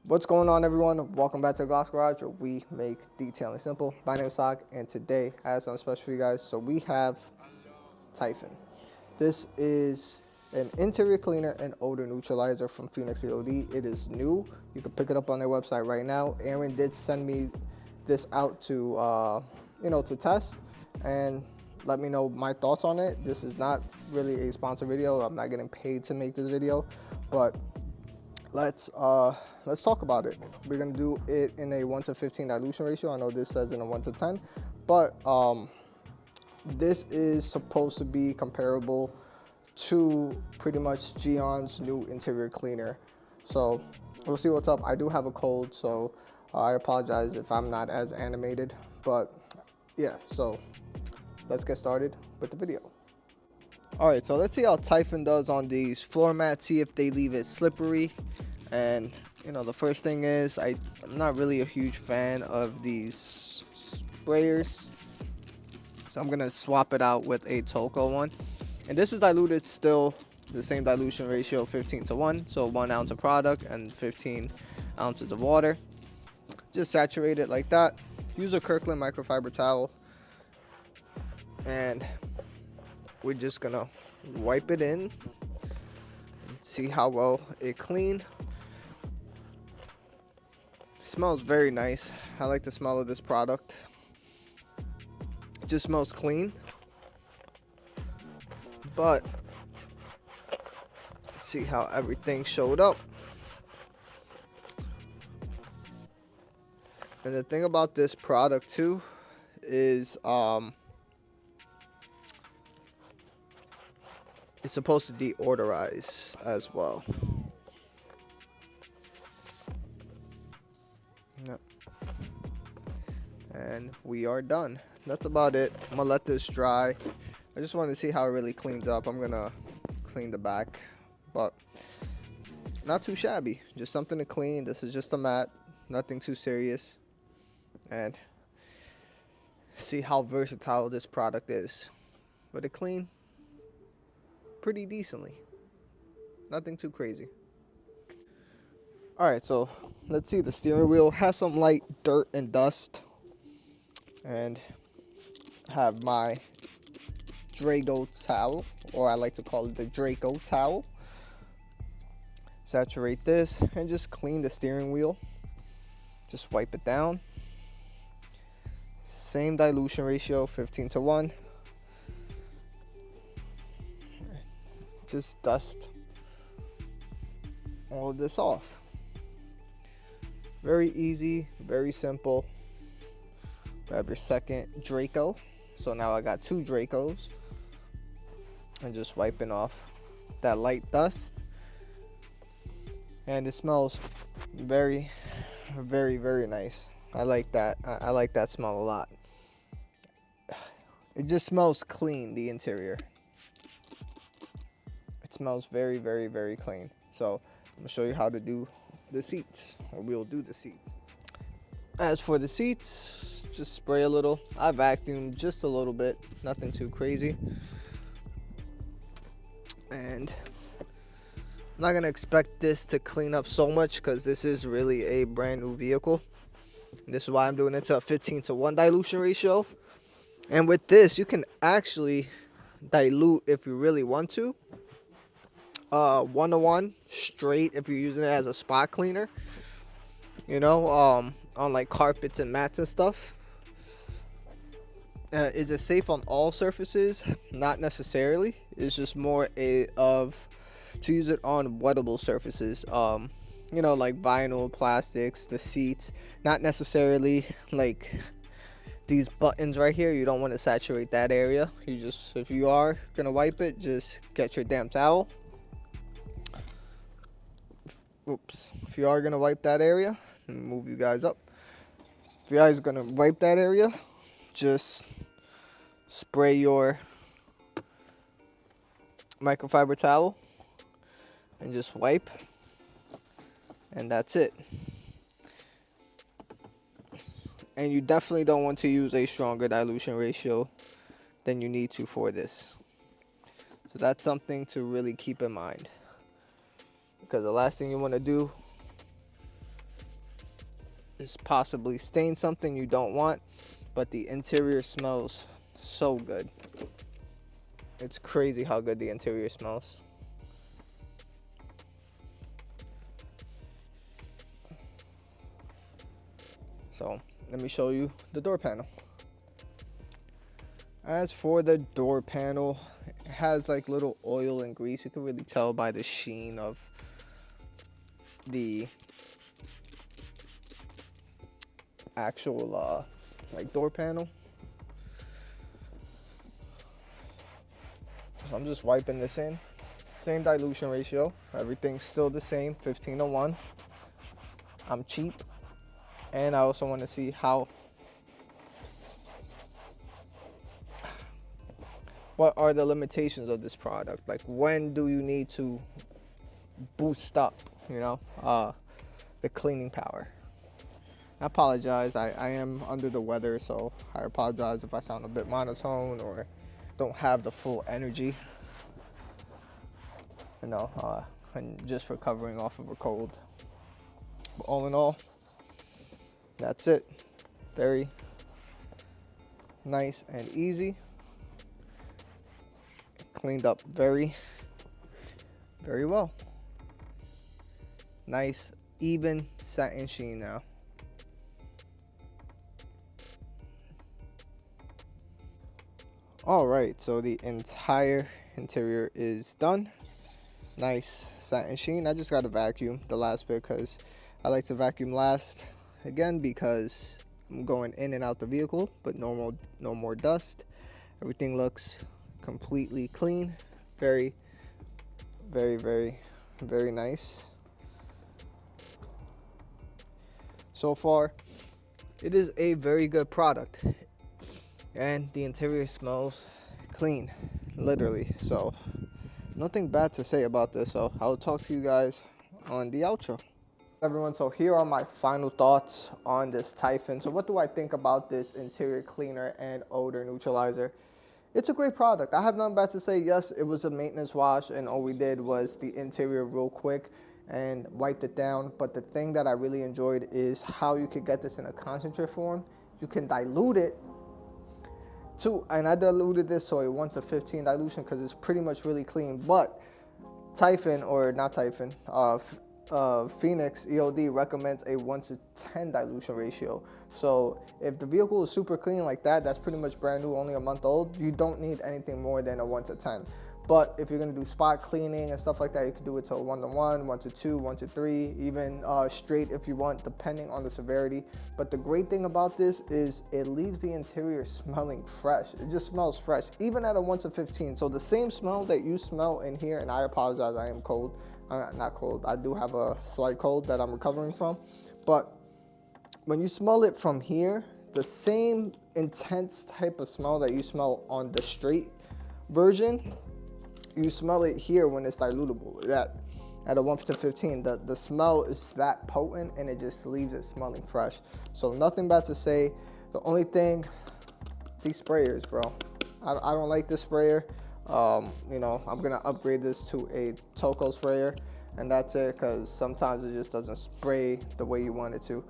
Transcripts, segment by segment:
What's going on, everyone? Welcome back to the Gloss Garage, where we make detailing simple. My name is Sak, and today I have something special for you guys. So we have Typhon. This is an interior cleaner and odor neutralizer from Phoenix EOD. It is new. You can pick it up on their website right now. Aaron did send me this out to, to test and let me know my thoughts on it. This is not really a sponsored video. I'm not getting paid to make this video, but let's talk about it. We're gonna do it in a 1:15 dilution ratio. I know this says in a 1:10, but this is supposed to be comparable to pretty much Gyeon's new interior cleaner. So we'll see what's up. I do have a cold, so I apologize if I'm not as animated, but yeah, so let's get started with the video. All right, so let's see how Typhon does on these floor mats, see if they leave it slippery. And the first thing is I'm not really a huge fan of these sprayers, so I'm gonna swap it out with a Toko one. And this is diluted still the same dilution ratio, 15:1, so 1 ounce of product and 15 ounces of water. Just saturate it like that. Use a Kirkland microfiber towel, and we're just gonna wipe it in and see how well it cleaned. Smells very nice. I like the smell of this product. It just smells clean. But let's see how everything showed up. And the thing about this product too is it's supposed to deodorize as well. Yep. And we are done. That's about it. I'm gonna let this dry. I just wanted to see how it really cleans up. I'm gonna clean the back, but not too shabby. Just something to clean. This is just a mat, nothing too serious. And see how versatile this product is. But it cleaned pretty decently. Nothing too crazy. All right, so let's see. The steering wheel has some light dirt and dust, and have my Drago towel, or I like to call it the Draco towel. Saturate this and just clean the steering wheel. Just wipe it down. Same dilution ratio, 15:1. Just dust all of this off. Very easy, very simple. Grab your second Draco. So now I got 2 Dracos. And just wiping off that light dust. And it smells very, very, very nice. I like that. I like that smell a lot. It just smells clean, the interior. It smells very, very, very clean. So I'm gonna show you how to do the seats, or we'll do the seats. As for the seats, just spray a little. I vacuumed just a little bit, nothing too crazy. And I'm not gonna expect this to clean up so much because this is really a brand new vehicle. And this is why I'm doing it to a 15:1 dilution ratio. And with this, you can actually dilute if you really want to. 1:1 straight if you're using it as a spot cleaner. On like carpets and mats and stuff. Is it safe on all surfaces? Not necessarily. It's just more to use it on wettable surfaces. Like vinyl, plastics, the seats. Not necessarily like these buttons right here. You don't want to saturate that area. If you are gonna wipe it, just get your damn towel. If you are gonna wipe that area, let me move you guys up. If you guys are gonna wipe that area, just spray your microfiber towel and just wipe, and that's it. And you definitely don't want to use a stronger dilution ratio than you need to for this. So that's something to really keep in mind, because the last thing you want to do is possibly stain something you don't want, but the interior smells so good. It's crazy how good the interior smells. So let me show you the door panel. As for the door panel, it has like little oil and grease. You can really tell by the sheen of the actual like door panel. So I'm just wiping this in. Same dilution ratio. Everything's still the same, 15:1. I'm cheap. And I also want to see what are the limitations of this product? Like, when do you need to boost up, you know, the cleaning power? I apologize, I am under the weather, so I apologize if I sound a bit monotone or don't have the full energy, you know, and just recovering off of a cold. But all in all, that's it. Very nice and easy. Cleaned up very, very well. Nice, even satin sheen now. All right, so the entire interior is done. Nice satin sheen. I just got to vacuum the last bit because I like to vacuum last. Again, because I'm going in and out the vehicle, but no more dust. Everything looks completely clean. Very, very, very, very nice. So far, it is a very good product. And the interior smells clean, literally. So, nothing bad to say about this. So, I'll talk to you guys on the outro. Everyone, so here are my final thoughts on this Typhon. So what do I think about this interior cleaner and odor neutralizer? It's a great product. I have nothing bad to say. Yes, it was a maintenance wash, and all we did was the interior real quick and wiped it down. But the thing that I really enjoyed is how you could get this in a concentrate form. You can dilute it too, and I diluted this so it wants a 15 dilution because it's pretty much really clean. But Typhon, or not Typhon, Phoenix EOD recommends a 1:10 dilution ratio. So if the vehicle is super clean like that, that's pretty much brand new, only a month old, you don't need anything more than a 1:10. But if you're gonna do spot cleaning and stuff like that, you can do it to a 1:1, 1:2, 1:3, even straight if you want, depending on the severity. But the great thing about this is it leaves the interior smelling fresh. It just smells fresh, even at a 1:15. So the same smell that you smell in here, and I apologize, I am cold. Not cold, I do have a slight cold that I'm recovering from. But when you smell it from here, the same intense type of smell that you smell on the straight version, you smell it here when it's dilutable. That at a 1:15, the smell is that potent, and it just leaves it smelling fresh. So nothing bad to say. The only thing, these sprayers, bro. I don't like this sprayer. You know, I'm gonna upgrade this to a Toco sprayer, and that's it, because sometimes it just doesn't spray the way you want it to.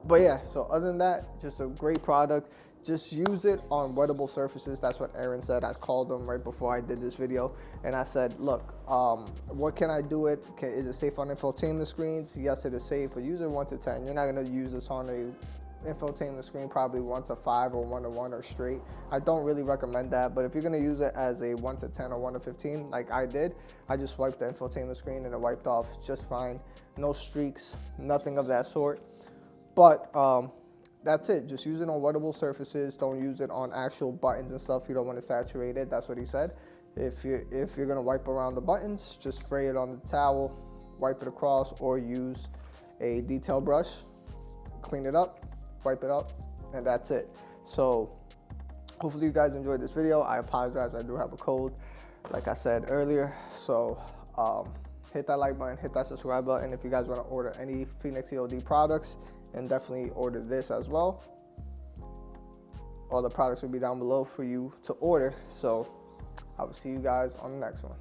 But yeah, so other than that, just a great product. Just use it on wettable surfaces. That's what Aaron said. I called him right before I did this video, and I said, look, what can I do it? Is it safe on infotainment screens? Yes, it is safe, but use it 1:10. You're not gonna use this on a infotainment screen probably 1:5 or 1:1 or straight. I don't really recommend that, but if you're gonna use it as a 1:10 or 1:15 like I did, I just wiped the infotainment screen and it wiped off just fine. No streaks, nothing of that sort. But that's it. Just use it on wettable surfaces. Don't use it on actual buttons and stuff. You don't want to saturate it. That's what he said. If you're gonna wipe around the buttons, just spray it on the towel, wipe it across, or use a detail brush, clean it up, wipe it up, and that's it. So hopefully you guys enjoyed this video. I apologize, I do have a cold, like I said earlier. So hit that like button, hit that subscribe button if you guys want to order any Phoenix EOD products, and definitely order this as well. All the products will be down below for you to order. So I will see you guys on the next one.